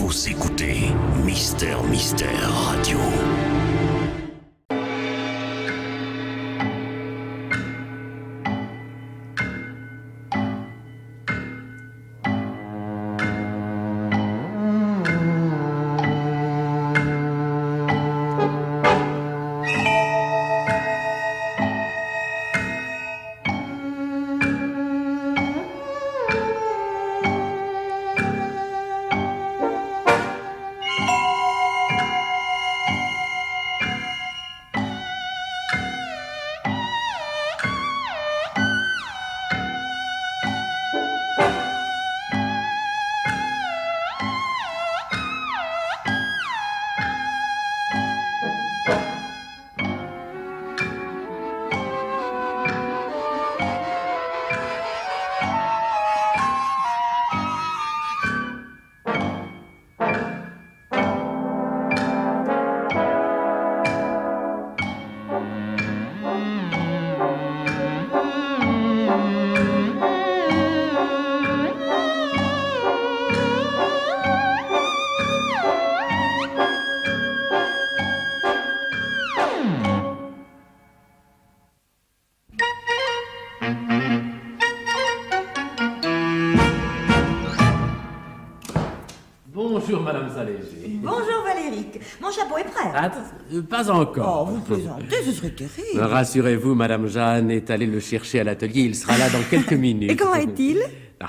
Vous écoutez Mystère Radio. Bonjour, Madame Saléger. Bonjour Valéric, mon chapeau est prêt. Pas encore. Oh, vous plaisantez, ce serait terrible. Rassurez-vous, Madame Jeanne est allée le chercher à l'atelier. Il sera là dans quelques minutes. Et comment est-il? Ah,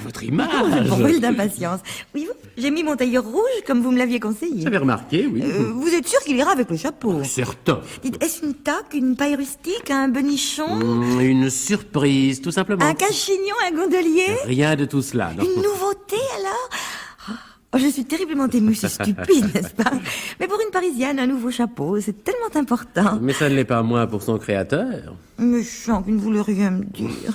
votre image. Je brûle d'impatience. Oui, j'ai mis mon tailleur rouge comme vous me l'aviez conseillé. J'avais remarqué, oui. Vous êtes sûr qu'il ira avec le chapeau? Certain. Dites, est-ce une toque, une paille rustique, un benichon, Une surprise, tout simplement. un cache-chignon, un gondolier? Rien de tout cela, non. Une nouveauté alors? Oh, je suis terriblement émue, c'est stupide, n'est-ce pas? Mais pour une Parisienne, un nouveau chapeau, c'est tellement important. Mais ça ne l'est pas moins pour son créateur. Méchant que vous ne voulez rien me dire.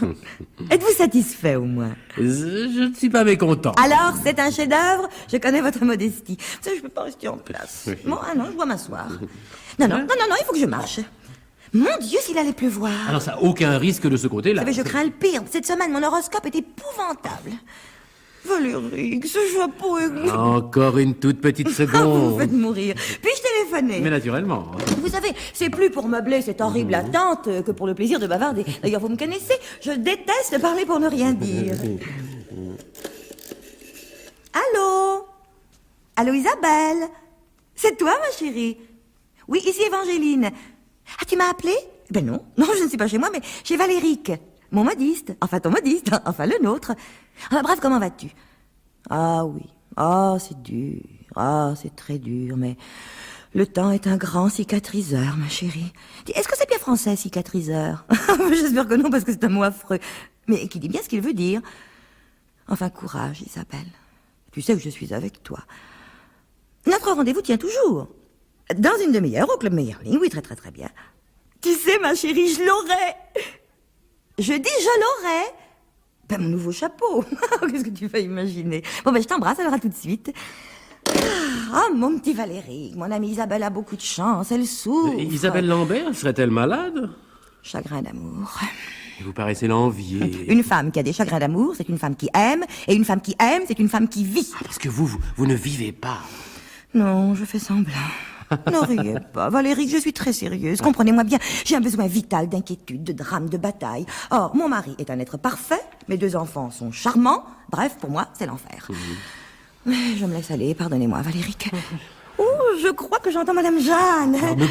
Êtes-vous satisfait au moins? Je ne suis pas mécontent. Alors, c'est un chef-d'œuvre? Je connais votre modestie. Vous savez, je peux pas rester en place. Oui. Bon, ah non, je dois m'asseoir. Non, il faut que je marche. Mon Dieu, s'il allait pleuvoir. Alors ça, aucun risque de ce côté-là. Vous savez, je crains le pire. Cette semaine, mon horoscope est épouvantable. Valéric, ce chapeau est... Encore une toute petite Ah, vous me seconde. faites mourir. Puis-je téléphoner? Mais naturellement. Vous savez, c'est plus pour meubler cette horrible attente que pour le plaisir de bavarder. D'ailleurs, vous me connaissez, je déteste parler pour ne rien dire. Allô? Allô, Isabelle? C'est toi, ma chérie? Oui, ici Évangéline. Ah, tu m'as appelé? Ben non, je ne suis pas chez moi, mais chez Valéric. Mon modiste. Enfin, ton modiste. Enfin, le nôtre. Enfin, bref, comment vas-tu? Ah oui. Ah, c'est dur. Ah, c'est très dur, mais... Le temps est un grand cicatriseur, ma chérie. Dis, est-ce que c'est bien français, cicatriseur? J'espère que non, parce que c'est un mot affreux. Mais qui dit bien ce qu'il veut dire. Enfin, courage, Isabelle. Tu sais que je suis avec toi. Notre rendez-vous tient toujours. Dans une demi-heure, au Club Meyerling. Oui, très, très, très bien. Tu sais, ma chérie, je l'aurai. Je dis je l'aurai. Ben, mon nouveau chapeau. Qu'est-ce que tu vas imaginer? Bon, ben, je t'embrasse, alors à tout de suite. Ah, mon petit Valéric, mon amie Isabelle a beaucoup de chance, elle souffre. Isabelle Lambert, serait-elle malade? Chagrin d'amour. Vous paraissez l'envier. Une femme qui a des chagrins d'amour, c'est une femme qui aime, et une femme qui aime, c'est une femme qui vit. Parce que vous ne vivez pas. Non, je fais semblant. Ne riez pas, Valéric, je suis très sérieuse. Comprenez-moi bien, j'ai un besoin vital d'inquiétude, de drame, de bataille. Or, mon mari est un être parfait, mes 2 enfants sont charmants. Bref, pour moi, c'est l'enfer. Mais je me laisse aller, pardonnez-moi, Valéric. Oh, je crois que j'entends Madame Jeanne. Alors, ne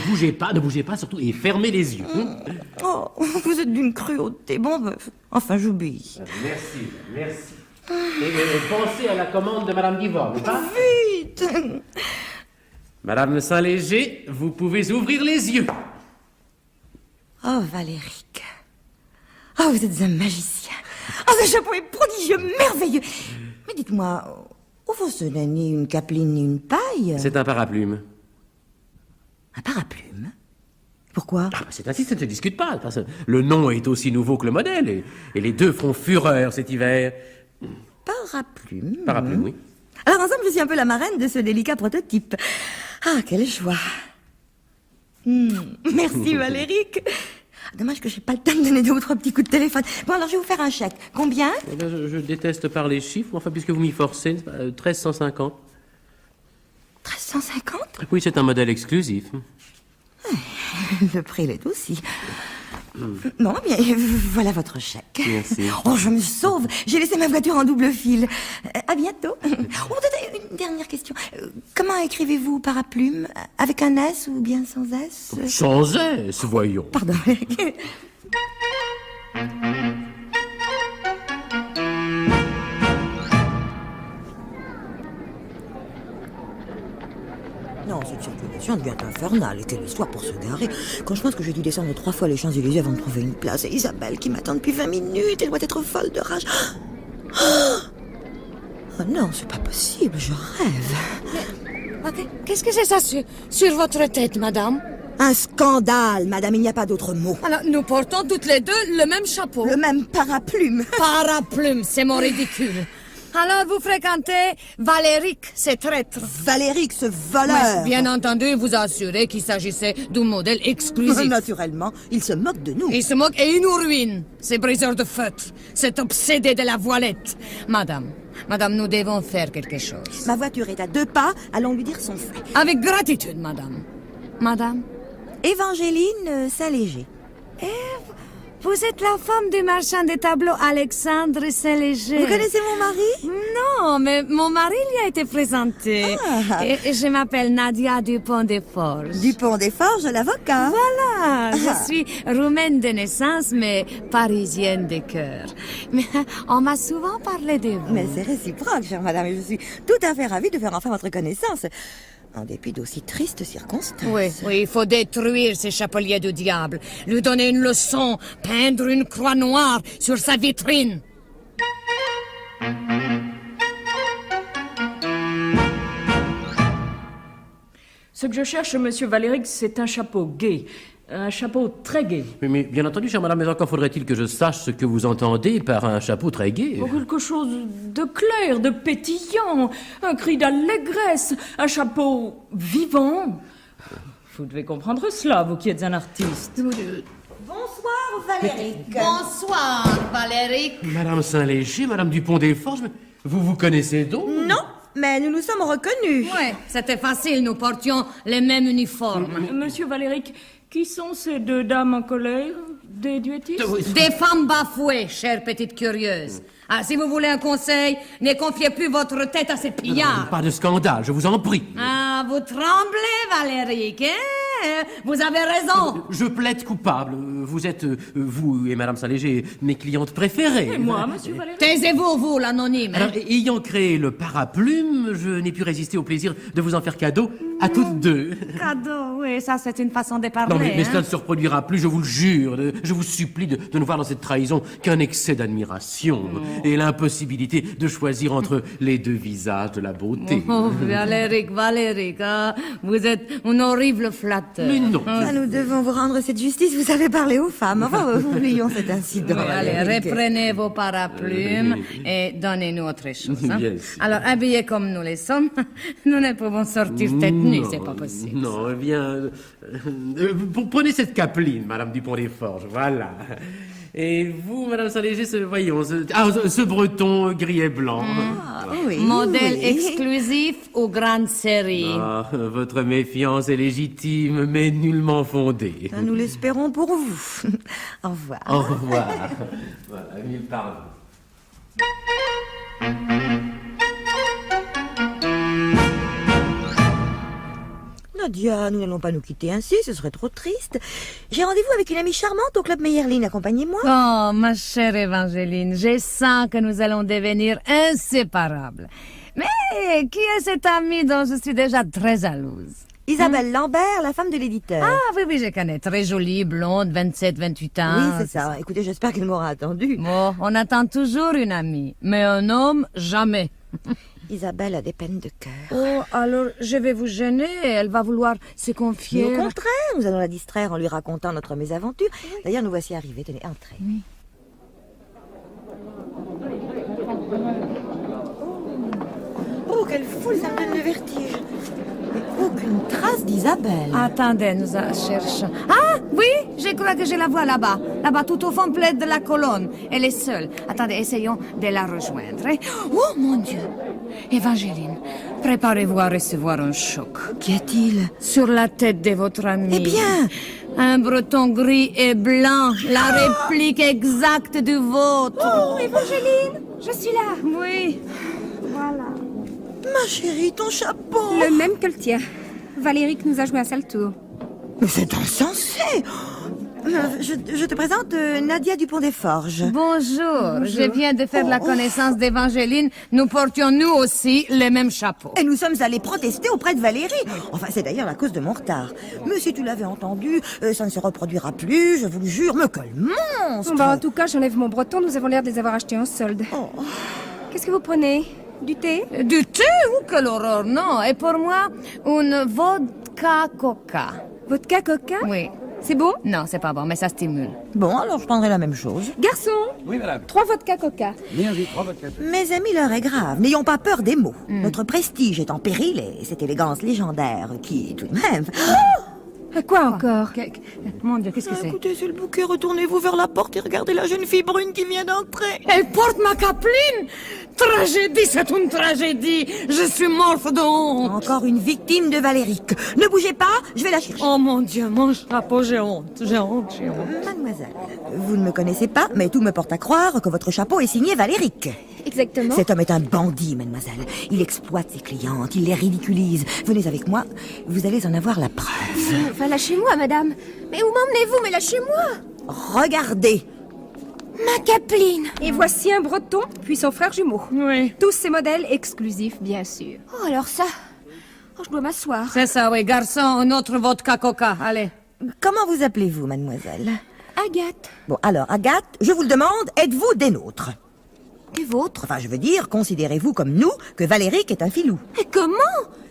bougez pas surtout, et fermez les yeux. Oh, vous êtes d'une cruauté. Bon, enfin, j'obéis. Merci. Et pensez à la commande de Madame Divor, n'est-ce pas? Vite! Madame Saint-Léger, vous pouvez ouvrir les yeux. Oh, Valéric. Oh, vous êtes un magicien. Oh, ce chapeau est prodigieux, merveilleux. Mais dites-moi, où faut ce n'est ni une capeline ni une paille? C'est un paraplume. Un paraplume? Pourquoi? Ah, c'est ainsi, ça ne se discute pas. Parce que le nom est aussi nouveau que le modèle, et les deux feront fureur cet hiver. Paraplume? Paraplume, oui. Alors ensemble, je suis un peu la marraine de ce délicat prototype. Ah, quelle joie. Merci, Valéric. Dommage que j'ai pas le temps de donner 2 ou 3 petits coups de téléphone. Bon, alors je vais vous faire un chèque. Combien? Eh bien, je déteste parler chiffres, enfin, puisque vous m'y forcez, 1350. 1350? Oui, c'est un modèle exclusif. Le prix l'est aussi. Bon, bien, voilà votre chèque. Merci. Oh, je me sauve. J'ai laissé ma voiture en double fil. À bientôt. Oh, une dernière question. Comment écrivez-vous paraplume? Avec un S ou bien sans S? Sans S, voyons. Pardon. Non, cette circulation devient infernale, et quelle histoire pour se garer. Quand je pense que j'ai dû descendre 3 fois les Champs-Élysées avant de trouver une place, et Isabelle qui m'attend depuis 20 minutes, elle doit être folle de rage. Oh non, c'est pas possible, je rêve. Ok. Qu'est-ce que c'est ça sur votre tête, madame? Un scandale, madame, il n'y a pas d'autre mot. Alors, nous portons toutes les deux le même chapeau. Le même paraplume. Paraplume, c'est mon ridicule. Alors, vous fréquentez Valéric, ce traître. Valéric, ce voleur. Bien entendu, vous assurez qu'il s'agissait d'un modèle exclusif. Naturellement, il se moque de nous. Il se moque et il nous ruine. Ces briseurs de feutre, cet obsédé de la voilette. Madame, nous devons faire quelque chose. Ma voiture est à 2 pas, allons lui dire son fait. Avec gratitude, madame. Madame? Évangéline Saint-Léger. Vous êtes la femme du marchand des tableaux Alexandre Saint-Léger. Vous connaissez mon mari? Non, mais mon mari lui a été présenté. Ah. Et je m'appelle Nadia Dupont-des-Forges. Dupont-des-Forges, l'avocat. Voilà, je suis roumaine de naissance, mais parisienne de cœur. Mais on m'a souvent parlé de vous. Mais c'est réciproque, chère madame, et je suis tout à fait ravie de faire enfin votre connaissance. En dépit d'aussi tristes circonstances. Oui, il faut détruire ces chapeliers du diable, lui donner une leçon, peindre une croix noire sur sa vitrine. Ce que je cherche, monsieur Valéric, c'est un chapeau gai. Un chapeau très gai. Mais bien entendu, chère madame, mais encore faudrait-il que je sache ce que vous entendez par un chapeau très gai. Oh, quelque chose de clair, de pétillant. Un cri d'allégresse. Un chapeau vivant. Vous devez comprendre cela, vous qui êtes un artiste. Bonsoir, Valéric. Bonsoir, Valéric. Madame Saint-Léger, madame Dupont-des-Forges, mais vous vous connaissez donc? Non, mais nous nous sommes reconnus. Oui, c'était facile, nous portions les mêmes uniformes. Monsieur Valéric, qui sont ces 2 dames en colère? Des duettistes? Des femmes bafouées, chère petite curieuse. Ah, si vous voulez un conseil, ne confiez plus votre tête à ces pillards. Pas de scandale, je vous en prie. Ah, vous tremblez, Valéric, hein? Vous avez raison. Je plaide coupable. Vous êtes, vous et madame Saint-Léger, mes clientes préférées. Et moi, monsieur Valéric? Taisez-vous, vous, l'anonyme. Alors, ayant créé le paraplume, je n'ai pu résister au plaisir de vous en faire cadeau à toutes 2. Cadeau, oui, ça c'est une façon de parler. Non, mais hein. cela ne se reproduira plus, je vous le jure. Je vous supplie de ne voir dans cette trahison qu'un excès d'admiration et l'impossibilité de choisir entre les 2 visages de la beauté. Oh, Valéric, ah, vous êtes un horrible flatteur. Mais non. Ah, nous devons vous rendre cette justice, vous savez parler aux femmes. Enfin, oublions cet incident. Oui, allez, Valéric. reprenez vos paraplumes et donnez-nous autre chose. Hein. Bien sûr. Alors, habillés comme nous les sommes, nous ne pouvons sortir tête nue, c'est pas possible. Non, eh bien... prenez cette capeline, madame Dupont-des-Forges, voilà. Et vous, madame Saint-Léger, voyons, ce breton gris et blanc. Oui, Modèle oui. exclusif ou grande série. Ah, votre méfiance est légitime, mais nullement fondée. Nous l'espérons pour vous. Au revoir. Au revoir. Voilà, 1000 pardons. Nadia, nous n'allons pas nous quitter ainsi, ce serait trop triste. J'ai rendez-vous avec une amie charmante au club Meyerline, accompagnez-moi. Oh, ma chère Évangéline, je sens que nous allons devenir inséparables. Mais qui est cette amie dont je suis déjà très jalouse? Isabelle Lambert, la femme de l'éditeur. Ah oui, je connais. Très jolie, blonde, 27-28 ans. oui, c'est ça. Écoutez, j'espère qu'elle m'aura attendu. Bon, on attend toujours une amie, mais un homme, jamais. Isabelle a des peines de cœur. Oh, alors je vais vous gêner, elle va vouloir se Mais confier. au contraire, nous allons la distraire en lui racontant notre mésaventure. D'ailleurs, nous voici arrivés. Tenez, entrez. Oui. Oh, quelle foule, ça me donne le vertige. Mais aucune trace d'Isabelle. Attendez, nous cherchons. Ah, oui, je crois que je la vois là-bas. Là-bas, tout au fond, près de la colonne. Elle est seule. Attendez, essayons de la rejoindre. Oh, mon Dieu. Évangéline, Préparez-vous à recevoir un choc. Qu'y a-t-il? Sur la tête de votre ami. Eh bien, Un breton gris et blanc, la réplique exacte du vôtre. Oh, Évangeline, je suis là. Oui. Voilà. ma chérie, ton chapeau. Le même que le tien. Valérie nous a joué un sale tour. Mais c'est insensé. Je te présente Nadia Dupont-des-Forges. Bonjour. Je viens de faire la connaissance d'Évangeline. Nous portions nous aussi les mêmes chapeaux. Et nous sommes allés protester auprès de Valérie. Enfin, c'est d'ailleurs la cause de mon retard. Mais si tu l'avais entendu, ça ne se reproduira plus, je vous le jure. Mais quel monstre! Bah, en tout cas, j'enlève mon breton. Nous avons l'air de les avoir achetés en solde. Oh. Qu'est-ce que vous prenez? Du thé? Du thé ou quelle horreur, non. Et pour moi, une vodka coca. Vodka coca? Oui. C'est bon? Non, c'est pas bon, mais ça stimule. Bon, alors je prendrai la même chose. Garçon! Oui, madame. 3 vodka coca. Bien vu, 3 vodka. Mes amis, l'heure est grave. N'ayons pas peur des mots. Notre prestige est en péril et cette élégance légendaire qui, tout de même... Quoi encore? Mon Dieu, qu'est-ce que c'est? Écoutez, c'est le bouquet. Retournez-vous vers la porte et regardez la jeune fille brune qui vient d'entrer. Elle porte ma capeline. Tragédie, c'est une tragédie. Je suis morte de honte. Encore une victime de Valérique. Ne bougez pas, je vais la chercher. Oh mon Dieu, mon chapeau, j'ai honte, j'ai honte, j'ai honte. Mademoiselle, vous ne me connaissez pas, mais tout me porte à croire que votre chapeau est signé Valérique. Exactement. Cet homme est un bandit, mademoiselle. Il exploite ses clientes, il les ridiculise. Venez avec moi, vous allez en avoir la preuve. Enfin, lâchez-moi, madame. Mais où m'emmenez-vous? Mais lâchez-moi. Regardez. Ma capeline. Et voici un breton, puis son frère jumeau. Oui. Tous ces modèles exclusifs, bien sûr. Oh, alors ça... Oh, je dois m'asseoir. C'est ça, oui, garçon, un autre vodka coca, allez. Comment vous appelez-vous, mademoiselle? Agathe. Bon, alors, Agathe, je vous le demande, êtes-vous des nôtres? Des vôtres? Enfin, je veux dire, considérez-vous comme nous que Valérique est un filou? Et comment?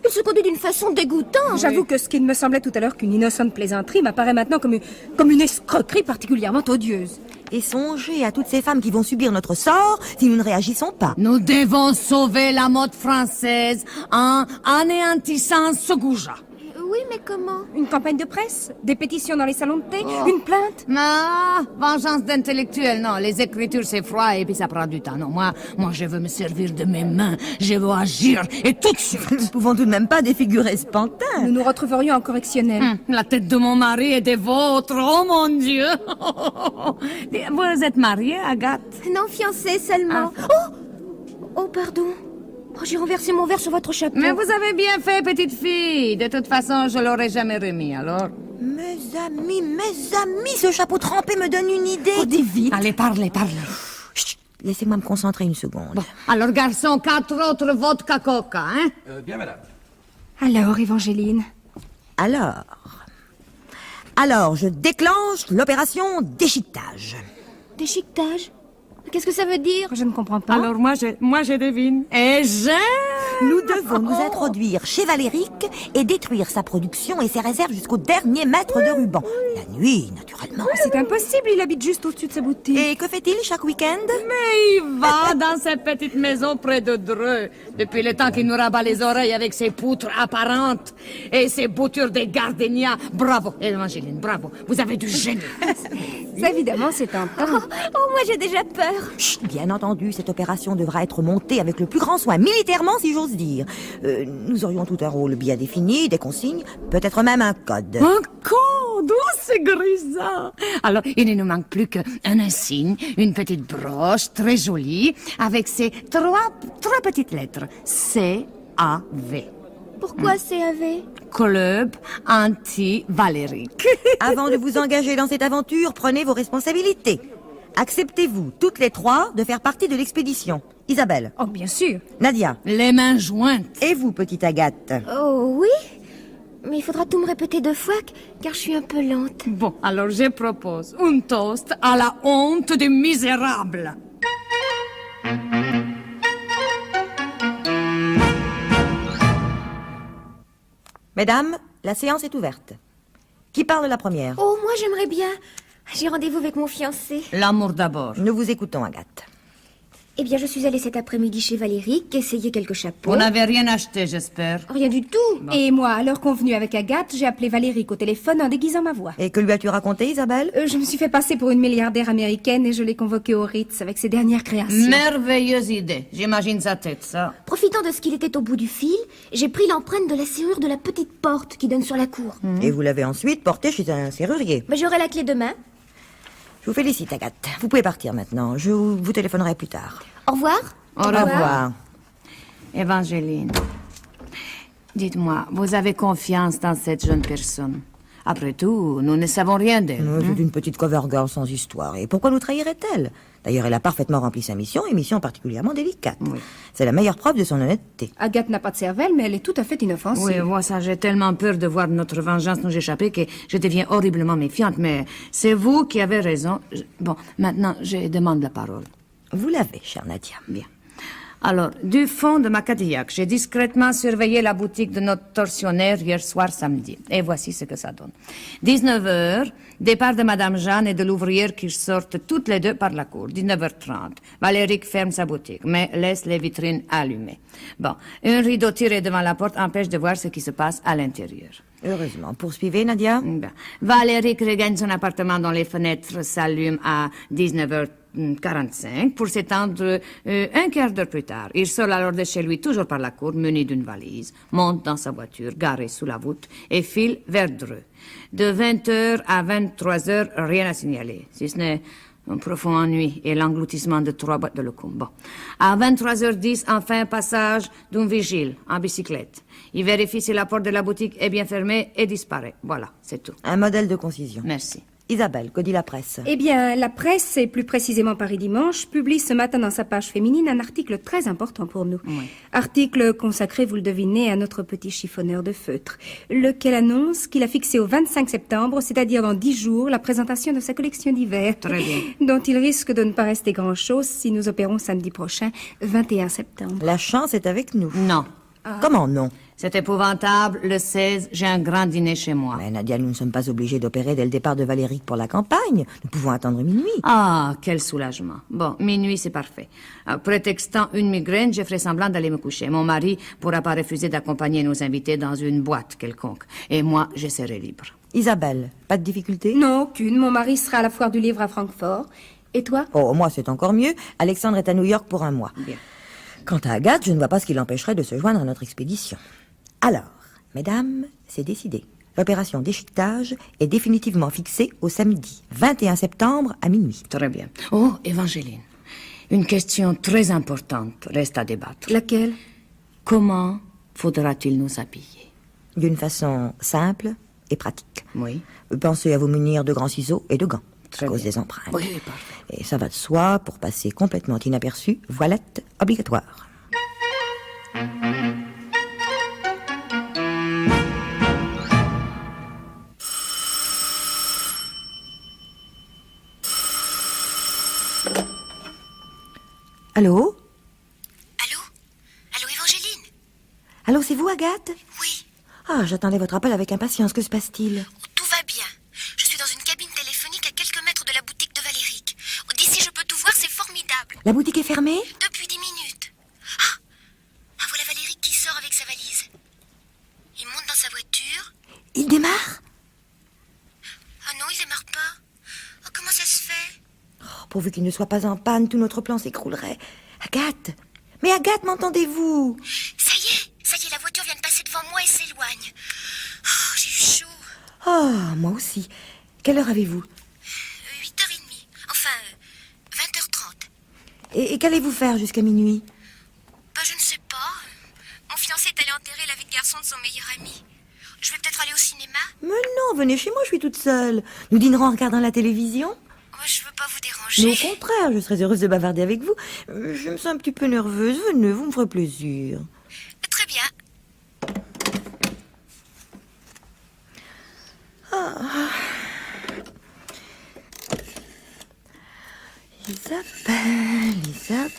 Il se conduit d'une façon dégoûtante. J'avoue que ce qui me semblait tout à l'heure qu'une innocente plaisanterie m'apparaît maintenant comme une escroquerie particulièrement odieuse. Et songez à toutes ces femmes qui vont subir notre sort si nous ne réagissons pas. Nous devons sauver la mode française en anéantissant ce goujat. Oui, mais comment? Une campagne de presse? Des pétitions dans les salons de thé? Une plainte? Ah, vengeance d'intellectuel, non. Les écritures, c'est froid et puis ça prend du temps. Non, moi, je veux me servir de mes mains. Je veux agir et tout de suite. Nous ne pouvons tout de même pas défigurer ce pantin. Nous nous retrouverions en correctionnel. La tête de mon mari et des vôtres, oh mon Dieu. Vous êtes mariée, Agathe? Non, fiancée seulement. Oh, pardon. Oh, j'ai renversé mon verre sur votre chapeau. Mais vous avez bien fait, petite fille. De toute façon, je l'aurais jamais remis, alors. Mes amis, ce chapeau trempé me donne une idée. Oh, dis vite. Allez, parlez. Chut, laissez-moi me concentrer une seconde. Bon, alors, garçon, 4 autres vodka coca, hein? Bien, madame. Alors, Évangeline. Alors, je déclenche l'opération déchiquetage. Déchiquetage? Qu'est-ce que ça veut dire? Je ne comprends pas. Alors, moi, je devine. Et Nous devons nous introduire chez Valérique et détruire sa production et ses réserves jusqu'au dernier mètre de ruban. La nuit, naturellement. C'est impossible, il habite juste au-dessus de sa boutique. Et que fait-il chaque week-end? Mais il va dans cette petite maison près de Dreux, depuis le temps qu'il nous rabat les oreilles avec ses poutres apparentes et ses boutures de gardenia. Bravo, Évangeline, bravo. Vous avez du génie. Ça, évidemment, c'est un temps. Oh, moi, j'ai déjà peur. Chut, bien entendu, cette opération devra être montée avec le plus grand soin, militairement si j'ose dire. Nous aurions tout un rôle bien défini, des consignes, peut-être même un code. Un code, oh, c'est grisant. Alors, il ne nous manque plus qu'un insigne, une petite broche très jolie, avec ces trois petites lettres. C-A-V. Pourquoi CAV? Club anti-Valérique. Avant de vous engager dans cette aventure, prenez vos responsabilités. Acceptez-vous, toutes les 3, de faire partie de l'expédition? Isabelle, Oh, bien sûr. Nadia, Les mains jointes. et vous, petite Agathe? Oh, oui? Mais il faudra tout me répéter 2 fois, car je suis un peu lente. Bon, alors je propose un toast à la honte des misérables. Mesdames, la séance est ouverte. Qui parle la première? Oh, moi, j'aimerais bien. J'ai rendez-vous avec mon fiancé. L'amour d'abord. Nous vous écoutons, Agathe. Eh bien, je suis allée cet après-midi chez Valéric, essayer quelques chapeaux. Vous n'avez rien acheté, j'espère. Rien du tout. Et moi, à l'heure convenue avec Agathe, j'ai appelé Valéric au téléphone en déguisant ma voix. Et que lui as-tu raconté, Isabelle? Je me suis fait passer pour une milliardaire américaine et je l'ai convoqué au Ritz avec ses dernières créations. Merveilleuse idée. J'imagine sa tête, ça. Profitant de ce qu'il était au bout du fil, j'ai pris l'empreinte de la serrure de la petite porte qui donne sur la cour. Et vous l'avez ensuite porté chez un serrurier. Mais j'aurai la clé demain. Je vous félicite, Agathe. Vous pouvez partir maintenant. Je vous téléphonerai plus tard. Au revoir. Au revoir. Au revoir. Évangéline, dites-moi, vous avez confiance dans cette jeune personne? Après tout, nous ne savons rien d'elle. C'est une petite cover girl sans histoire. Et pourquoi nous trahirait-elle? D'ailleurs, elle a parfaitement rempli sa mission, et mission particulièrement délicate. Oui. C'est la meilleure preuve de son honnêteté. Agathe n'a pas de cervelle, mais elle est tout à fait inoffensive. Oui, moi, ça, j'ai tellement peur de voir notre vengeance nous échapper que je deviens horriblement méfiante. Mais c'est vous qui avez raison. Bon, maintenant, je demande la parole. Vous l'avez, chère Nadia. Bien. Alors, du fond de ma Cadillac, j'ai discrètement surveillé la boutique de notre tortionnaire hier soir samedi. Et voici ce que ça donne. 19h, départ de Madame Jeanne et de l'ouvrière qui sortent toutes les deux par la cour. 19h30, Valéric ferme sa boutique, mais laisse les vitrines allumées. Bon, un rideau tiré devant la porte empêche de voir ce qui se passe à l'intérieur. Heureusement. Poursuivez, Nadia. Bien. Valéric regagne son appartement dont les fenêtres s'allument à 19h45 pour s'étendre un quart d'heure plus tard. Il sort alors de chez lui, toujours par la cour, muni d'une valise, monte dans sa voiture, garée sous la voûte, et file vers Dreux. De 20h à 23h, rien à signaler, si ce n'est un profond ennui et l'engloutissement de 3 boîtes de locum. Bon. À 23h10, enfin, passage d'un vigile en bicyclette. Il vérifie si la porte de la boutique est bien fermée et disparaît. Voilà, c'est tout. Un modèle de concision. Merci. Isabelle, que dit la presse? Eh bien, la presse, et plus précisément Paris Dimanche, publie ce matin dans sa page féminine un article très important pour nous. Oui. Article consacré, vous le devinez, à notre petit chiffonneur de feutre, lequel annonce qu'il a fixé au 25 septembre, c'est-à-dire dans 10 jours, la présentation de sa collection d'hiver. Très bien. Dont il risque de ne pas rester grand-chose si nous opérons samedi prochain, 21 septembre. La chance est avec nous. Non. Comment non? C'est épouvantable. Le 16, j'ai un grand dîner chez moi. Mais Nadia, nous ne sommes pas obligés d'opérer dès le départ de Valéric pour la campagne. Nous pouvons attendre minuit. Ah, quel soulagement. Bon, minuit, c'est parfait. Prétextant une migraine, je ferai semblant d'aller me coucher. Mon mari pourra pas refuser d'accompagner nos invités dans une boîte quelconque. Et moi, je serai libre. Isabelle, pas de difficulté? Non, aucune. Mon mari sera à la foire du livre à Francfort. Et toi? Oh, moi, c'est encore mieux. Alexandre est à New York pour un mois. Bien. Quant à Agathe, je ne vois pas ce qui l'empêcherait de se joindre à notre expédition. Alors, mesdames, c'est décidé. L'opération déchiquetage est définitivement fixée au samedi 21 septembre à minuit. Très bien. Oh, Évangéline, une question très importante reste à débattre. Laquelle? Comment faudra-t-il nous habiller? D'une façon simple et pratique. Oui. Pensez à vous munir de grands ciseaux et de gants, Très à cause bien. des empreintes. Oui, parfait. Et ça va de soi, pour passer complètement inaperçu, voilette obligatoire. Allô? Allô? Allô, Évangéline? Allô, c'est vous, Agathe? Oui, Ah, j'attendais votre appel avec impatience. Que se passe-t-il? tout va bien. Je suis dans une cabine téléphonique à quelques mètres de la boutique de Valéric. D'ici, je peux tout voir, c'est formidable. La boutique est fermée? Depuis 10 minutes. Ah, voilà Valéric qui sort avec sa valise. Il monte dans sa voiture. Il démarre? Ah non, il démarre pas. Oh, comment ça se fait? Oh, pourvu qu'il ne soit pas en panne, tout notre plan s'écroulerait. Agathe! Mais Agathe, m'entendez-vous? Ça y est, la voiture vient de passer devant moi et s'éloigne. Oh, j'ai eu chaud. Oh, moi aussi. Quelle heure avez-vous? 8h30. Enfin, 20h30. Et qu'allez-vous faire jusqu'à minuit? Bah, je ne sais pas. Mon fiancé est allé enterrer la vie de garçon de son meilleur ami. Je vais peut-être aller au cinéma. Mais non, venez chez moi, je suis toute seule. Nous dînerons en regardant la télévision. Moi, je veux pas vous Mais déranger. au contraire, je serais heureuse de bavarder avec vous. Je me sens un petit peu nerveuse. Venez, vous me ferez plaisir. Très bien.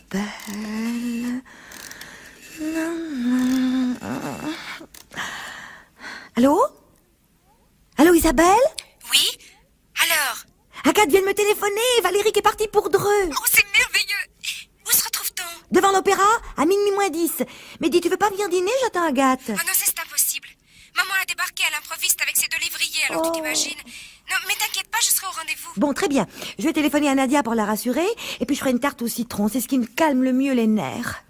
Isabelle. Allô? Allô, Isabelle? Oui? Alors? Agathe vient de me téléphoner. Valéric est parti pour Dreux. Oh, c'est merveilleux. Où se retrouve-t-on? à 10. Mais dis, tu veux pas venir dîner? J'attends Agathe. Oh non, ça c'est impossible. Maman a débarqué à l'improviste avec ses 2 lévriers, alors tu t'imagines. Non, mais t'inquiète pas, je serai au rendez-vous. Bon, très bien. Je vais téléphoner à Nadia pour la rassurer, et puis je ferai une tarte au citron. C'est ce qui me calme le mieux les nerfs.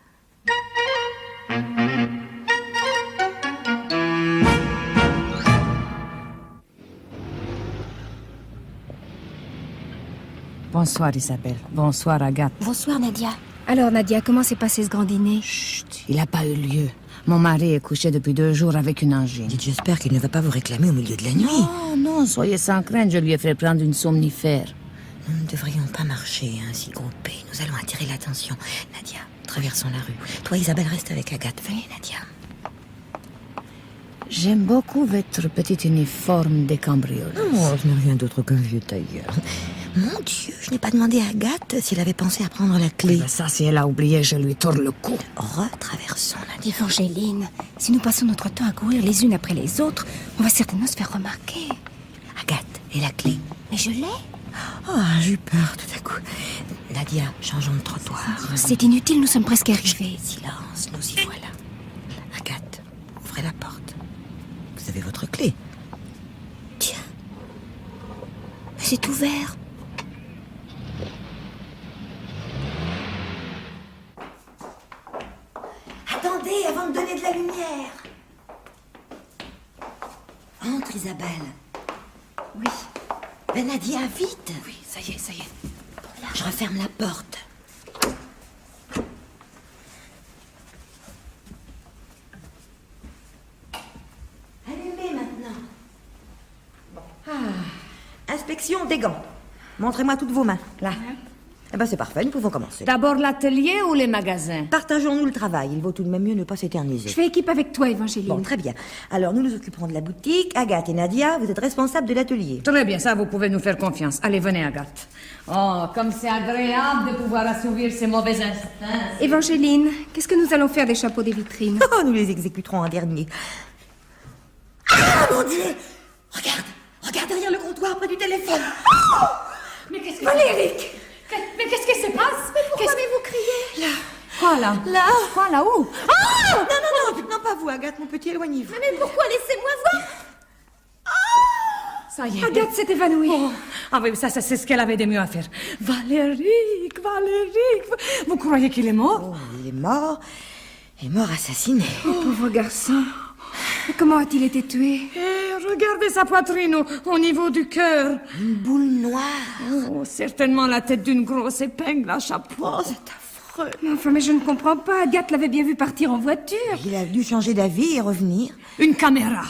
Bonsoir Isabelle. Bonsoir Agathe. Bonsoir, Nadia. Alors, Nadia, comment s'est passé ce grand dîner? Chut, il n'a pas eu lieu. Mon mari est couché depuis 2 jours avec une angine. Dites, j'espère qu'il ne va pas vous réclamer au milieu de la nuit. Non, non, soyez sans crainte, je lui ai fait prendre une somnifère. Nous ne devrions pas marcher ainsi groupés. Nous allons attirer l'attention. Nadia, traversons la rue. Toi, Isabelle, reste avec Agathe. Venez, Nadia. J'aime beaucoup votre petit uniforme de cambrioleuse. Oh, je n'ai rien d'autre qu'un vieux tailleur. Mon Dieu, je n'ai pas demandé à Agathe s'il avait pensé à prendre la clé. Ben ça, si elle a oublié, je lui tourne le cou. Retraversons, Nadia. Évangéline, si nous passons notre temps à courir les unes après les autres, on va certainement se faire remarquer. Agathe, et la clé? Mais je l'ai. Oh, j'ai eu peur tout à coup. Nadia, changeons de trottoir. C'est inutile, nous sommes presque arrivés. Silence, nous y voilà. Agathe, ouvrez la porte. Vous avez votre clé. Tiens, c'est ouvert. Attendez avant de donner de la lumière. Entre, Isabelle. Oui. Ben, Nadia, vite. Oui, ça y est, ça y est. Je referme la porte. Allumez maintenant. Inspection des gants. Montrez-moi toutes vos mains. Là. Eh ben, c'est parfait, nous pouvons commencer. D'abord l'atelier ou les magasins? Partageons-nous le travail. Il vaut tout de même mieux ne pas s'éterniser. Je fais équipe avec toi, Évangéline. Bon, très bien. Alors, nous nous occuperons de la boutique. Agathe et Nadia, vous êtes responsables de l'atelier. Très bien, ça, vous pouvez nous faire confiance. Allez, venez, Agathe. Oh, comme c'est agréable de pouvoir assouvir ces mauvais instincts. Évangéline, qu'est-ce que nous allons faire des chapeaux des vitrines? Oh, nous les exécuterons en dernier. Ah, mon Dieu! Regarde! Regarde derrière le comptoir, près du téléphone. Oh! Mais qu'est-ce que Valéric! Mais qu'est-ce qui se passe? Mais pourquoi avez-vous crié? Là. Quoi, là? Là. Quoi, là, où? Ah! Non, non, pas vous, Agathe, mon petit, éloignez-vous. Mais pourquoi? Laissez-moi voir! Ça y est. Agathe s'est évanouie. Oh. Ah oui, ça, c'est ce qu'elle avait de mieux à faire. Valéric, vous croyez qu'il est mort? Oh, il est mort. Il est mort assassiné. Oh, pauvre garçon. Mais comment a-t-il été tué? Regardez sa poitrine au niveau du cœur. Une boule noire. Oh, certainement la tête d'une grosse épingle à chapeau. Oh, c'est affreux. Mais enfin, mais je ne comprends pas. Agathe l'avait bien vu partir en voiture. Il a dû changer d'avis et revenir. Une caméra.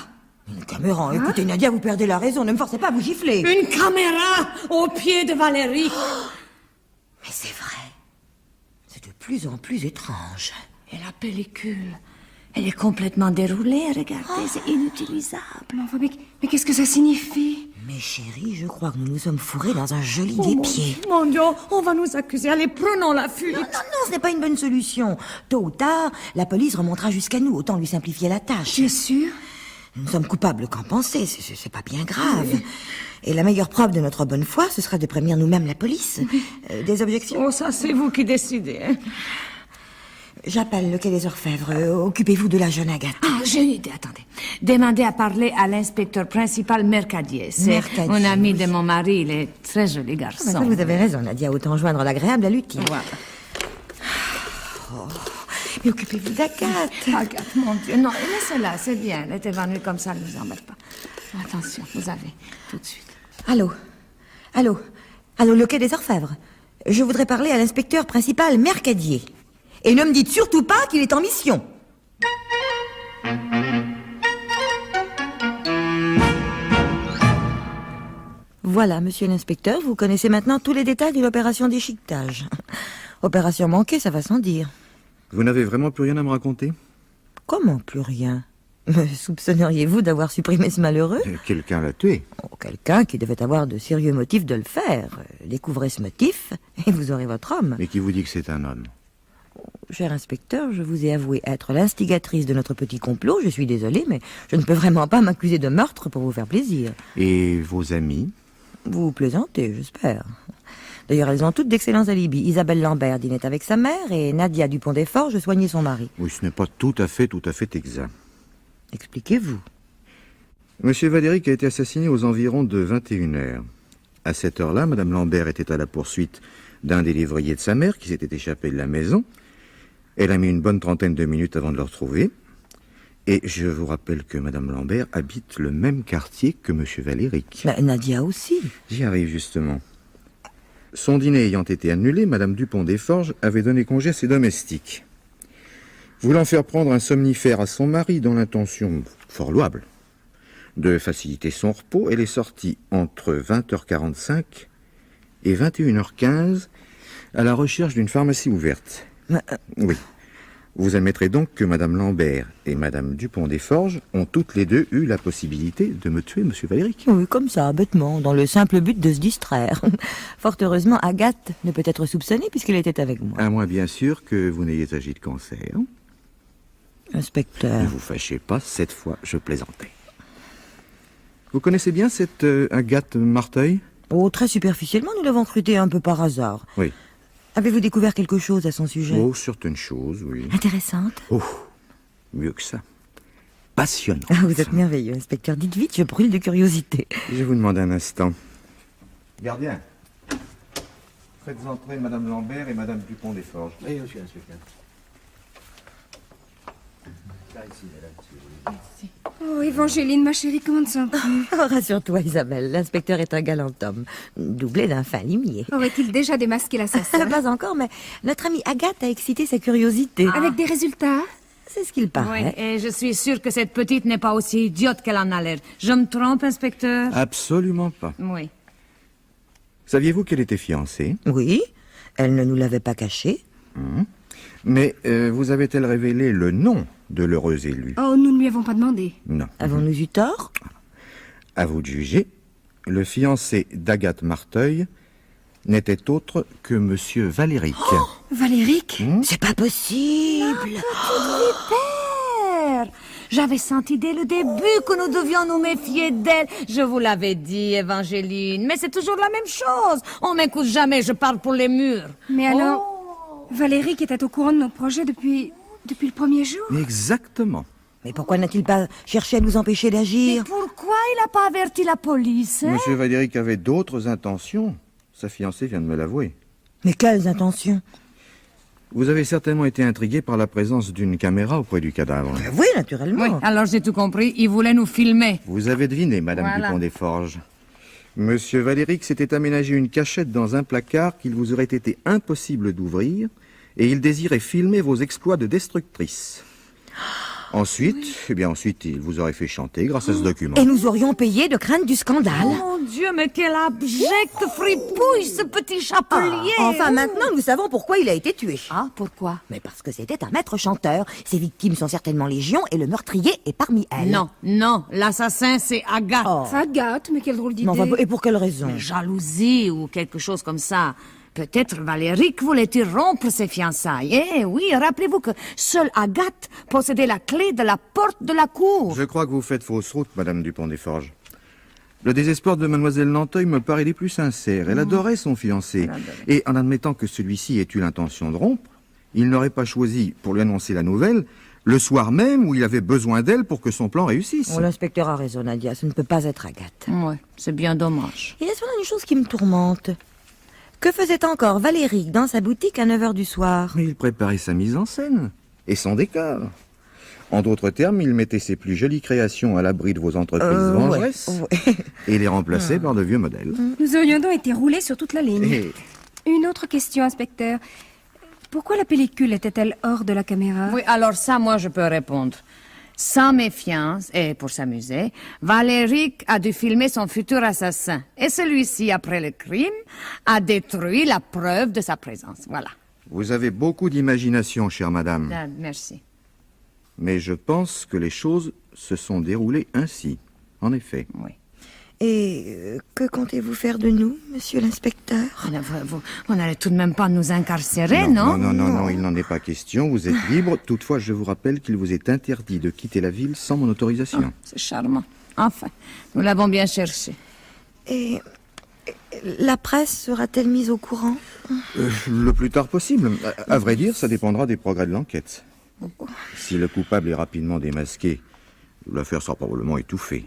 Une caméra. Écoutez, Nadia, vous perdez la raison. Ne me forcez pas à vous gifler. Une caméra au pied de Valérie. Mais c'est vrai. C'est de plus en plus étrange. Et la pellicule, elle est complètement déroulée, regardez, c'est inutilisable. Mais enfin, mais qu'est-ce que ça signifie? Mais chérie, je crois que nous nous sommes fourrés dans un joli Oh, guêpier. mon Dieu, on va nous accuser. Allez, prenons la fuite. Non, ce n'est pas une bonne solution. Tôt ou tard, la police remontera jusqu'à nous. Autant lui simplifier la tâche. Tu es sûr? Nous sommes coupables, qu'en penser? C'est pas bien grave. Et la meilleure preuve de notre bonne foi, ce sera de prévenir nous-mêmes la police. Des objections? Oh, ça, c'est vous qui décidez. Hein. J'appelle le quai des Orfèvres. Occupez-vous de la jeune Agathe. Ah, j'ai une idée, attendez. Demandez à parler à l'inspecteur principal Mercadier. C'est Mercadier, un ami oui. de mon mari, il est très joli Ah, garçon. ça, vous avez raison, Nadia. Autant joindre l'agréable à l'utile. Voilà. Oh, mais occupez-vous d'Agathe. Agathe, mon Dieu. Non, laissez-la, c'est bien. Elle est évanouie comme ça, elle ne vous embête pas. Attention, vous avez, tout de suite. Allô, le quai des Orfèvres. Je voudrais parler à l'inspecteur principal Mercadier. Et ne me dites surtout pas qu'il est en mission. Voilà, monsieur l'inspecteur, vous connaissez maintenant tous les détails de l'opération déchiquetage. Opération manquée, ça va sans dire. Vous n'avez vraiment plus rien à me raconter? Comment plus rien? Me soupçonneriez-vous d'avoir supprimé ce malheureux? Quelqu'un l'a tué. Oh, quelqu'un qui devait avoir de sérieux motifs de le faire. Découvrez ce motif et vous aurez votre homme. Mais qui vous dit que c'est un homme? Cher inspecteur, je vous ai avoué être l'instigatrice de notre petit complot. Je suis désolée, mais je ne peux vraiment pas m'accuser de meurtre pour vous faire plaisir. Et vos amis? Vous plaisantez, j'espère. D'ailleurs, elles ont toutes d'excellents alibis. Isabelle Lambert dînait avec sa mère et Nadia Dupont-des-Forges soignait son mari. Oui, ce n'est pas tout à fait exact. Expliquez-vous. Monsieur Valéric a été assassiné aux environs de 21h. À cette heure-là, Madame Lambert était à la poursuite d'un des lévriers de sa mère qui s'était échappé de la maison. Elle a mis une bonne trentaine de minutes avant de le retrouver. Et je vous rappelle que Madame Lambert habite le même quartier que Monsieur Valéric. Nadia aussi. J'y arrive justement. Son dîner ayant été annulé, Madame Dupont-des-Forges avait donné congé à ses domestiques. Voulant faire prendre un somnifère à son mari dans l'intention fort louable de faciliter son repos, elle est sortie entre 20h45 et 21h15 à la recherche d'une pharmacie ouverte. Oui. Vous admettrez donc que Madame Lambert et Madame Dupont-des-Forges ont toutes les deux eu la possibilité de me tuer, Monsieur Valéric. Oui, comme ça, bêtement, dans le simple but de se distraire. Fort heureusement, Agathe ne peut être soupçonnée puisqu'elle était avec moi. À moins bien sûr que vous n'ayez agi de cancer. Inspecteur. Ne vous fâchez pas, cette fois je plaisantais. Vous connaissez bien cette Agathe Marteuil? Oh, très superficiellement, nous l'avons recrutée un peu par hasard. Oui. Avez-vous découvert quelque chose à son sujet? Oh, certaines choses, oui. Intéressante? Oh, mieux que ça. Passionnant. Ah, vous êtes merveilleux, inspecteur. Dites vite, je brûle de curiosité. Je vous demande un instant. Gardien, faites entrer Madame Lambert et Madame Dupont-des-Forges. Oui, monsieur l'inspecteur. Oh, Évangéline, ma chérie, comment te sens-tu? Oh, rassure-toi, Isabelle, l'inspecteur est un galant homme, doublé d'un fin limier. Aurait-il déjà démasqué l'assassin? Pas encore, mais notre amie Agathe a excité sa curiosité. Avec des résultats? C'est ce qu'il paraît. Oui, et je suis sûre que cette petite n'est pas aussi idiote qu'elle en a l'air. Je me trompe, inspecteur? Absolument pas. Oui. Saviez-vous qu'elle était fiancée? Oui, elle ne nous l'avait pas caché. Mais vous avait-elle révélé le nom de l'heureux élu? Oh, nous ne lui avons pas demandé. Non. Avons-nous eu tort? À vous de juger, le fiancé d'Agathe Marteuil n'était autre que Monsieur Valéric. Valéric? C'est pas possible. Père, j'avais senti dès le début que nous devions nous méfier d'elle. Je vous l'avais dit, Évangéline, mais c'est toujours la même chose. On m'écoute jamais, je parle pour les murs. Mais alors, Valéric était au courant de nos projets depuis le premier jour? Exactement. Mais pourquoi n'a-t-il pas cherché à nous empêcher d'agir? Pourquoi il n'a pas averti la police, hein? Monsieur Valéric avait d'autres intentions. Sa fiancée vient de me l'avouer. Mais quelles intentions? Vous avez certainement été intrigué par la présence d'une caméra auprès du cadavre. Oui, naturellement. Oui, alors j'ai tout compris. Il voulait nous filmer. Vous avez deviné, Madame Voilà. Dupont-des-Forges. Monsieur Valéric s'était aménagé une cachette dans un placard qu'il vous aurait été impossible d'ouvrir, et il désirait filmer vos exploits de destructrice. Ensuite, ensuite, il vous aurait fait chanter grâce à ce document. Et nous aurions payé de crainte du scandale. Mon Dieu, mais quel abject fripouille, ce petit chapelier! Enfin, maintenant, nous savons pourquoi il a été tué. Ah, pourquoi? Mais parce que c'était un maître chanteur. Ses victimes sont certainement légion et le meurtrier est parmi elles. Non, l'assassin, c'est Agathe. Oh. Agathe, mais quelle drôle d'idée. Mais enfin, et pour quelle raison? Jalousie ou quelque chose comme ça. Peut-être Valéric voulait-il rompre ses fiançailles. Eh oui, rappelez-vous que seule Agathe possédait la clé de la porte de la cour. Je crois que vous faites fausse route, Madame Dupont-des-Forges. Le désespoir de Mademoiselle Nanteuil me paraît des plus sincères. Elle adorait son fiancé. Et en admettant que celui-ci ait eu l'intention de rompre, il n'aurait pas choisi, pour lui annoncer la nouvelle, le soir même où il avait besoin d'elle pour que son plan réussisse. Oh, l'inspecteur a raison, Nadia. Ce ne peut pas être Agathe. Oui, c'est bien dommage. Il y a cependant une chose qui me tourmente. Que faisait encore Valéric dans sa boutique à 9h du soir? Il préparait sa mise en scène et son décor. En d'autres termes, il mettait ses plus jolies créations à l'abri de vos entreprises vengeresses et les remplaçait par de vieux modèles. Nous aurions donc été roulés sur toute la ligne. Et Une autre question, inspecteur. Pourquoi la pellicule était-elle hors de la caméra? Oui, alors ça, moi, je peux répondre. Sans méfiance, et pour s'amuser, Valéric a dû filmer son futur assassin. Et celui-ci, après le crime, a détruit la preuve de sa présence. Voilà. vous avez beaucoup d'imagination, chère madame. Ah, merci. Mais je pense que les choses se sont déroulées ainsi. En effet. Oui. Et que comptez-vous faire de nous, monsieur l'inspecteur? Vous n'allez tout de même pas nous incarcérer, non? Non, il n'en est pas question. Vous êtes libre. Toutefois, je vous rappelle qu'il vous est interdit de quitter la ville sans mon autorisation. C'est charmant. Enfin, nous l'avons bien cherché. Et La presse sera-t-elle mise au courant? Le plus tard possible. À vrai dire, ça dépendra des progrès de l'enquête. Si le coupable est rapidement démasqué, l'affaire sera probablement étouffée.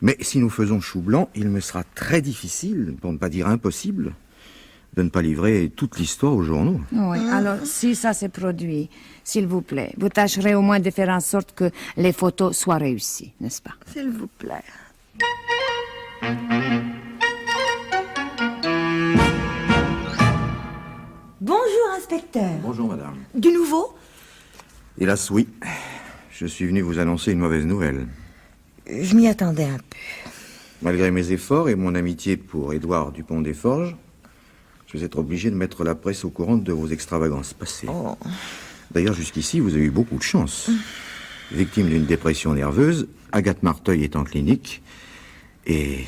Mais si nous faisons chou blanc, il me sera très difficile, pour ne pas dire impossible, de ne pas livrer toute l'histoire aux journaux. Oui, alors si ça se produit, s'il vous plaît, vous tâcherez au moins de faire en sorte que les photos soient réussies, n'est-ce pas? S'il vous plaît. Bonjour, inspecteur. Bonjour, madame. Du nouveau? Hélas, oui. Je suis venu vous annoncer une mauvaise nouvelle. Je m'y attendais un peu. Malgré mes efforts et mon amitié pour Édouard Dupont des Forges, je vais être obligé de mettre la presse au courant de vos extravagances passées. Oh. D'ailleurs, jusqu'ici, vous avez eu beaucoup de chance. Victime d'une dépression nerveuse, Agathe Marteuil est en clinique et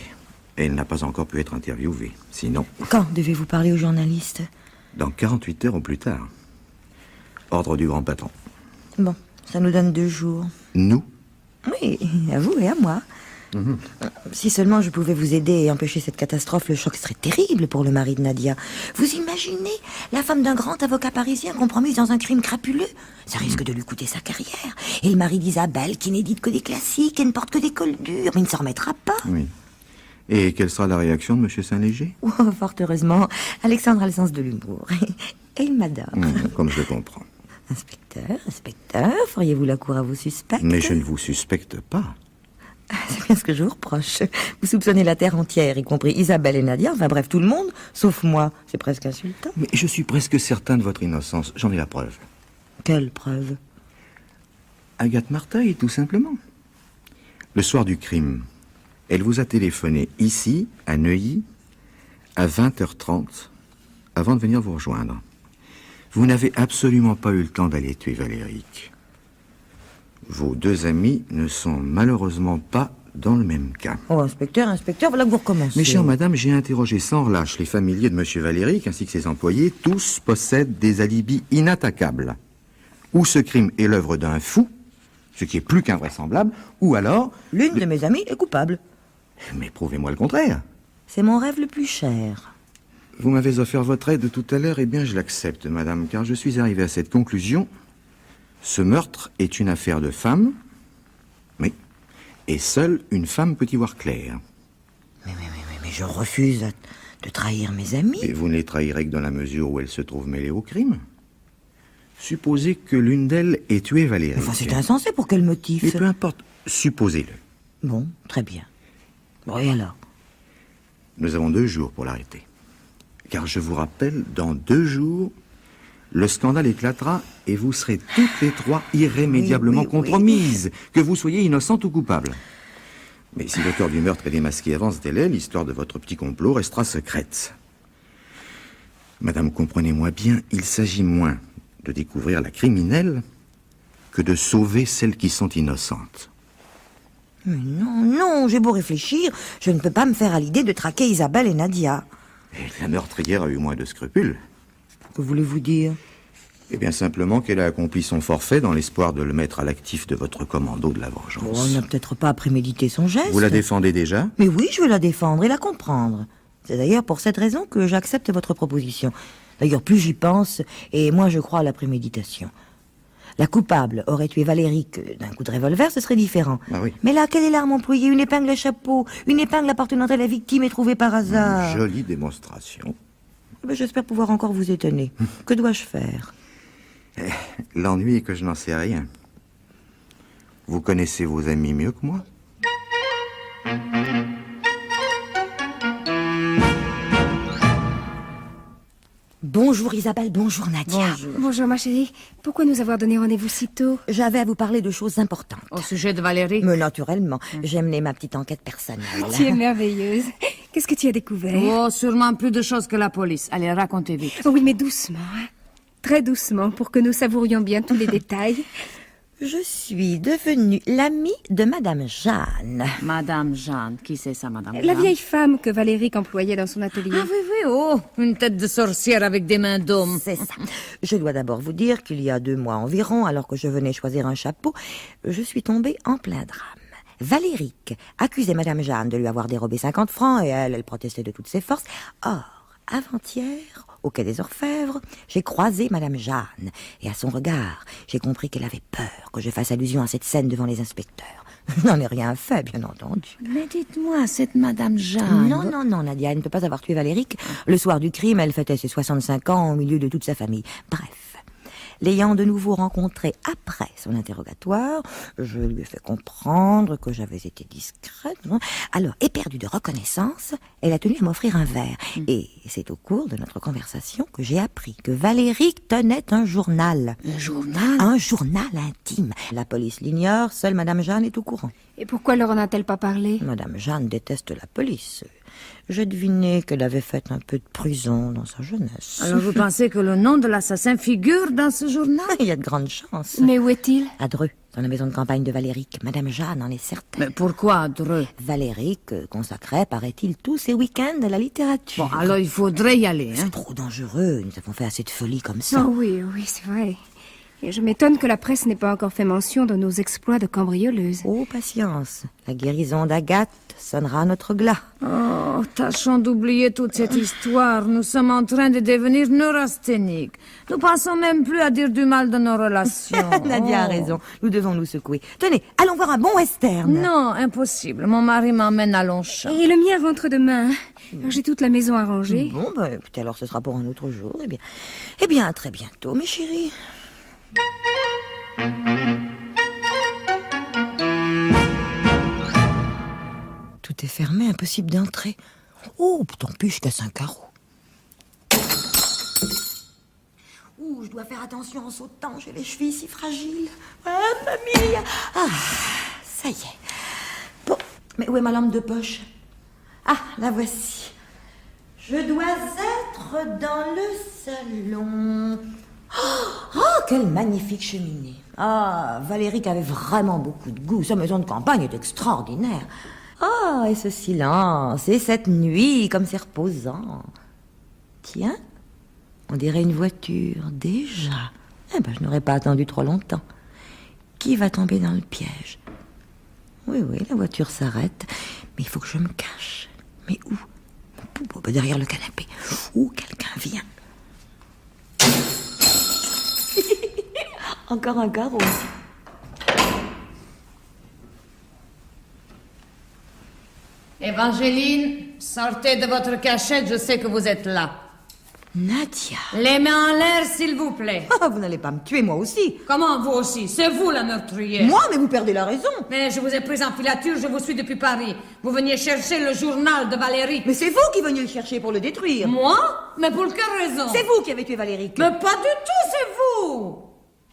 elle n'a pas encore pu être interviewée. Sinon, Quand devez-vous parler aux journalistes? dans 48 heures au plus tard. Ordre du grand patron. Bon, ça nous donne 2 jours. Nous, Oui, à vous et à moi. Si seulement je pouvais vous aider et empêcher cette catastrophe, le choc serait terrible pour le mari de Nadia. Vous imaginez la femme d'un grand avocat parisien compromise dans un crime crapuleux? Ça risque de lui coûter sa carrière. Et le mari d'Isabelle, qui n'édite que des classiques et ne porte que des cols durs, mais il ne s'en remettra pas. oui. Et quelle sera la réaction de M. Saint-Léger? Oh, fort heureusement, Alexandre a le sens de l'humour. Et il m'adore. Comme je le comprends. Inspecteur, feriez-vous la cour à vos suspects? Mais je ne vous suspecte pas. C'est bien ce que je vous reproche. Vous soupçonnez la terre entière, y compris Isabelle et Nadia, enfin bref, tout le monde, sauf moi. C'est presque insultant. Mais je suis presque certain de votre innocence. J'en ai la preuve. Quelle preuve? Agathe Marteuil, tout simplement. Le soir du crime, elle vous a téléphoné ici, à Neuilly, à 20h30, avant de venir vous rejoindre. Vous n'avez absolument pas eu le temps d'aller tuer Valéric. Vos 2 amis ne sont malheureusement pas dans le même cas. Oh, inspecteur, voilà que vous recommencez. Mes chères madame, j'ai interrogé sans relâche les familiers de monsieur Valéric ainsi que ses employés. Tous possèdent des alibis inattaquables. Ou ce crime est l'œuvre d'un fou, ce qui est plus qu'invraisemblable, ou alors... L'une de mes amies est coupable. Mais prouvez-moi le contraire. C'est mon rêve le plus cher. Vous m'avez offert votre aide tout à l'heure, eh bien je l'accepte, madame, car je suis arrivé à cette conclusion. Ce meurtre est une affaire de femme, oui, et seule une femme peut y voir clair. Mais je refuse de trahir mes amis. Et vous ne les trahirez que dans la mesure où elles se trouvent mêlées au crime. Supposez que l'une d'elles ait tué Valérie. Enfin, c'est insensé, pour quel motif? Mais peu importe, supposez-le. Bon, très bien. Bon, et alors? Nous avons 2 jours pour l'arrêter. Car je vous rappelle, dans 2 jours, le scandale éclatera et vous serez toutes les 3 irrémédiablement Oui. compromises, que vous soyez innocente ou coupable. Mais si l'auteur du meurtre est démasqué avant ce délai, l'histoire de votre petit complot restera secrète. Madame, comprenez-moi bien, il s'agit moins de découvrir la criminelle que de sauver celles qui sont innocentes. Mais non, j'ai beau réfléchir, je ne peux pas me faire à l'idée de traquer Isabelle et Nadia. Et la meurtrière a eu moins de scrupules. Que voulez-vous dire? Eh bien, simplement qu'elle a accompli son forfait dans l'espoir de le mettre à l'actif de votre commando de la Bon, vengeance. on n'a peut-être pas prémédité son geste. Vous la défendez déjà? Mais oui, je veux la défendre et la comprendre. C'est d'ailleurs pour cette raison que j'accepte votre proposition. D'ailleurs, plus j'y pense, et moins je crois à la préméditation. La coupable aurait tué Valéric d'un coup de revolver, ce serait différent. Ah oui. Mais là, quelle est l'arme employée? Une épingle à chapeau, une épingle appartenant à la victime est trouvée par hasard. Jolie démonstration. Ben, j'espère pouvoir encore vous étonner. Que dois-je faire? L'ennui est que je n'en sais rien. Vous connaissez vos amis mieux que moi? Bonjour Isabelle, bonjour Nadia. Bonjour, ma chérie. Pourquoi nous avoir donné rendez-vous si tôt? J'avais à vous parler de choses importantes. Au sujet de Valérie? Mais naturellement, j'ai mené ma petite enquête personnelle. Tu es merveilleuse. Qu'est-ce que tu as découvert? Oh, sûrement plus de choses que la police. Allez, racontez vite. Oh oui, mais doucement, hein. Très doucement, pour que nous savourions bien tous les détails. Je suis devenue l'amie de Madame Jeanne. Madame Jeanne, qui c'est ça, Madame La Jeanne? vieille femme que Valéric employait dans son atelier. Ah oui, oh, une tête de sorcière avec des mains d'homme. C'est ça. Je dois d'abord vous dire qu'il y a 2 mois environ, alors que je venais choisir un chapeau, je suis tombée en plein drame. Valéric accusait Madame Jeanne de lui avoir dérobé 50 francs et elle protestait de toutes ses forces. Or, avant-hier, au quai des Orfèvres, j'ai croisé Madame Jeanne et à son regard, j'ai compris qu'elle avait peur que je fasse allusion à cette scène devant les inspecteurs. Je n'en ai rien fait, bien entendu. Mais dites-moi, cette Madame Jeanne... Non, Nadia, elle ne peut pas avoir tué Valéric. Le soir du crime, elle fêtait ses 65 ans au milieu de toute sa famille. Bref. L'ayant de nouveau rencontrée après son interrogatoire, je lui ai fait comprendre que j'avais été discrète. Alors, éperdue de reconnaissance, elle a tenu à m'offrir un verre. Et c'est au cours de notre conversation que j'ai appris que Valéric tenait un journal. Un journal? Un journal intime. La police l'ignore, seule Madame Jeanne est au courant. Et pourquoi leur en a-t-elle pas parlé? Madame Jeanne déteste la police. Je devinais qu'elle avait fait un peu de prison dans sa jeunesse. Alors vous pensez que le nom de l'assassin figure dans ce journal? Il y a de grandes chances. Mais où est-il? À Dreux, dans la maison de campagne de Valéric. Madame Jeanne en est certaine. Mais pourquoi Dreux? Valéric consacrait, paraît-il, tous ses week-ends à la littérature. Bon, alors il faudrait y aller, hein? C'est trop dangereux. Nous avons fait assez de folie comme ça. Oh oui, c'est vrai. Et je m'étonne que la presse n'ait pas encore fait mention de nos exploits de cambrioleuse. Oh, patience. La guérison d'Agathe sonnera à notre glas. Oh, tâchons d'oublier toute cette histoire. Nous sommes en train de devenir neurasthéniques. Nous pensons même plus à dire du mal de nos relations. Nadia a raison. Nous devons nous secouer. Tenez, allons voir un bon western. Non, impossible. Mon mari m'emmène à Longchamp. Et le mien rentre demain. Alors, j'ai toute la maison arrangée. Bon, écoutez, alors ce sera pour un autre jour. Eh bien, à très bientôt, mes chéris. Tout est fermé, impossible d'entrer. Oh, tant pis, je casse un carreau. Ouh, je dois faire attention en sautant, j'ai les chevilles si fragiles. Ah, mamie. Ah, ça y est. Bon, mais où est ma lampe de poche? Ah, la voici. Je dois être dans le salon. Oh, quelle magnifique cheminée. Ah, Valéric avait vraiment beaucoup de goût. Sa maison de campagne est extraordinaire. Ah, et ce silence, et cette nuit, comme c'est reposant. Tiens, on dirait une voiture, déjà. Eh ben, je n'aurais pas attendu trop longtemps. Qui va tomber dans le piège? Oui, la voiture s'arrête, mais il faut que je me cache. Mais où? Derrière le canapé. Où quelqu'un vient. Encore un carreau. Évangéline, sortez de votre cachette, je sais que vous êtes là. Nadia. Les mains en l'air, s'il vous plaît. Ah, vous n'allez pas me tuer, moi aussi. Comment vous aussi? C'est vous la meurtrière. Moi, mais vous perdez la raison. Mais je vous ai pris en filature, je vous suis depuis Paris. Vous veniez chercher le journal de Valérie. Mais c'est vous qui veniez le chercher pour le détruire. Moi? Mais pour quelle raison? C'est vous qui avez tué Valéric. Mais pas du tout, c'est vous.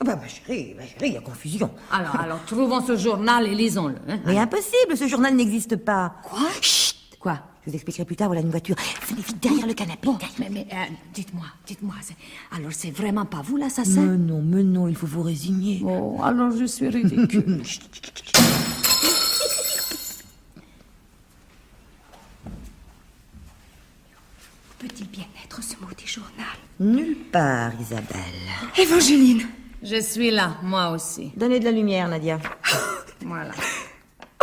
Ah bah, ma chérie, il y a confusion. Alors, trouvons ce journal et lisons-le. Hein? Mais impossible, ce journal n'existe pas. Quoi? Chut. Quoi? Je vous expliquerai plus tard, voilà une voiture. Venez vite derrière le canapé. Bon, mais dites-moi, alors c'est vraiment pas vous l'assassin? Mais non, il faut vous résigner. Oh, alors je suis ridicule. Peut-il bien être ce maudit journal? Nulle part, Isabelle. Évangéline! Je suis là, moi aussi. Donnez de la lumière, Nadia. Voilà.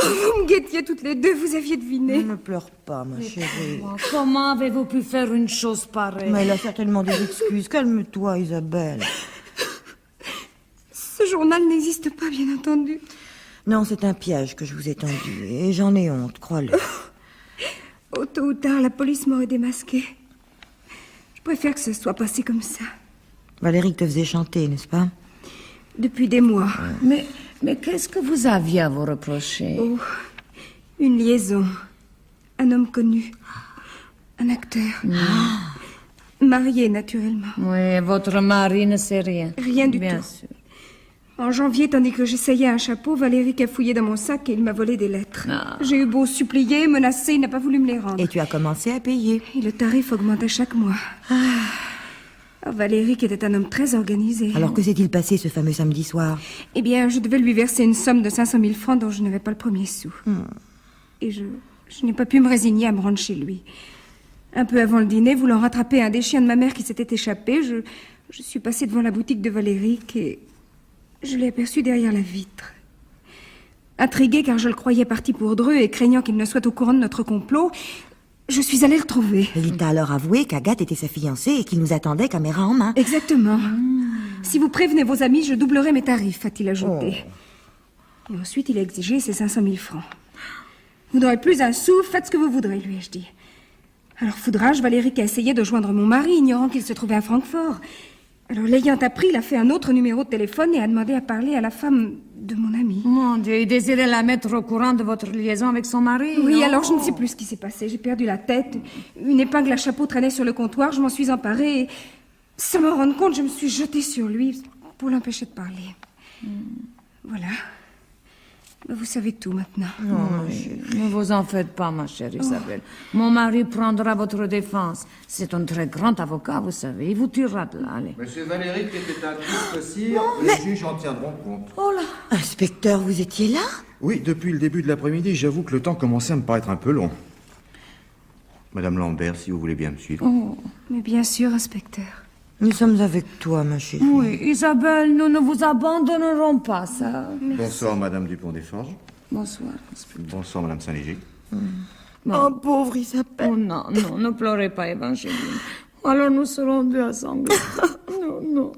Oh, vous me guettiez toutes les deux, vous aviez deviné. Ne pleure pas, ma chérie. Comment avez-vous pu faire une chose pareille? Mais elle a certainement des excuses. Calme-toi, Isabelle. Ce journal n'existe pas, bien entendu. Non, c'est un piège que je vous ai tendu. Et j'en ai honte, crois-le. Oh, tôt ou tard, la police m'aurait démasqué. Je préfère que ce soit passé comme ça. Valéric te faisait chanter, n'est-ce pas? Depuis des mois. Mais qu'est-ce que vous aviez à vous reprocher? Oh, une liaison. Un homme connu. Un acteur. Marié, naturellement. Oui, votre mari ne sait rien. Rien du Bien tout. sûr. En janvier, tandis que j'essayais un chapeau, Valéric a fouillé dans mon sac et il m'a volé des lettres. Ah. J'ai eu beau supplier, menacer, il n'a pas voulu me les rendre. Et tu as commencé à payer. Et le tarif augmentait chaque mois. Valéric était un homme très organisé. Alors que s'est-il passé ce fameux samedi soir? Eh bien, je devais lui verser une somme de 500 000 francs dont je n'avais pas le premier sou. Et je n'ai pas pu me résigner à me rendre chez lui. Un peu avant le dîner, voulant rattraper un des chiens de ma mère qui s'était échappé, je suis passée devant la boutique de Valéric et je l'ai aperçu derrière la vitre. Intriguée car je le croyais parti pour Dreux et craignant qu'il ne soit au courant de notre complot, je suis allée le trouver. Il t'a alors avoué qu'Agathe était sa fiancée et qu'il nous attendait caméra en main. Exactement. Si vous prévenez vos amis, je doublerai mes tarifs, a-t-il ajouté. Et ensuite, il a exigé ses 500 000 francs. Vous n'aurez plus un sou, faites ce que vous voudrez, lui ai-je dit. Alors, foudrage, Valérie a essayé de joindre mon mari, ignorant qu'il se trouvait à Francfort. Alors, l'ayant appris, il a fait un autre numéro de téléphone et a demandé à parler à la femme de mon ami. Mon Dieu, il désirait la mettre au courant de votre liaison avec son mari. Oui, non? alors je ne sais plus ce qui s'est passé. J'ai perdu la tête. Une épingle à chapeau traînait sur le comptoir. Je m'en suis emparée et, sans m'en rendre compte, je me suis jetée sur lui pour l'empêcher de parler. Voilà. Vous savez tout maintenant. Ne vous en faites pas, ma chère Isabelle. Mon mari prendra votre défense. C'est un très grand avocat, vous savez. Il vous tirera de là, allez. Monsieur Valéry était un triste sire, les juges en tiendront compte. Oh là! Inspecteur, vous étiez là? Oui, depuis le début de l'après-midi, j'avoue que le temps commençait à me paraître un peu long. Madame Lambert, si vous voulez bien me suivre. Mais bien sûr, inspecteur. Nous sommes avec toi, ma chérie. Oui, Isabelle, nous ne vous abandonnerons pas, ça. Bonsoir, Madame Dupont des Forges. Bonsoir. Bonsoir, Madame Saint-Léger. Oh, pauvre Isabelle. Oh non, non, ne pleurez pas, Évangéline. Alors nous serons deux à sangloter. Non, non.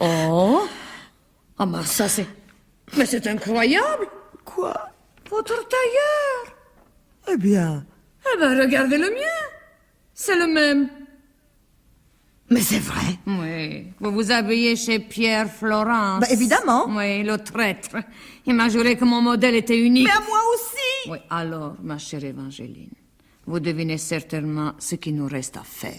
Oh! Ah, mais ça c'est... Mais c'est incroyable! Quoi? Votre tailleur! Eh bien... Eh ben, regardez le mien! C'est le même. Mais c'est vrai. Oui, vous vous habillez chez Pierre Florence. Bah, évidemment. Oui, le traître. Il m'a juré que mon modèle était unique. Mais à moi aussi. Oui, alors, ma chère Évangéline, vous devinez certainement ce qu'il nous reste à faire.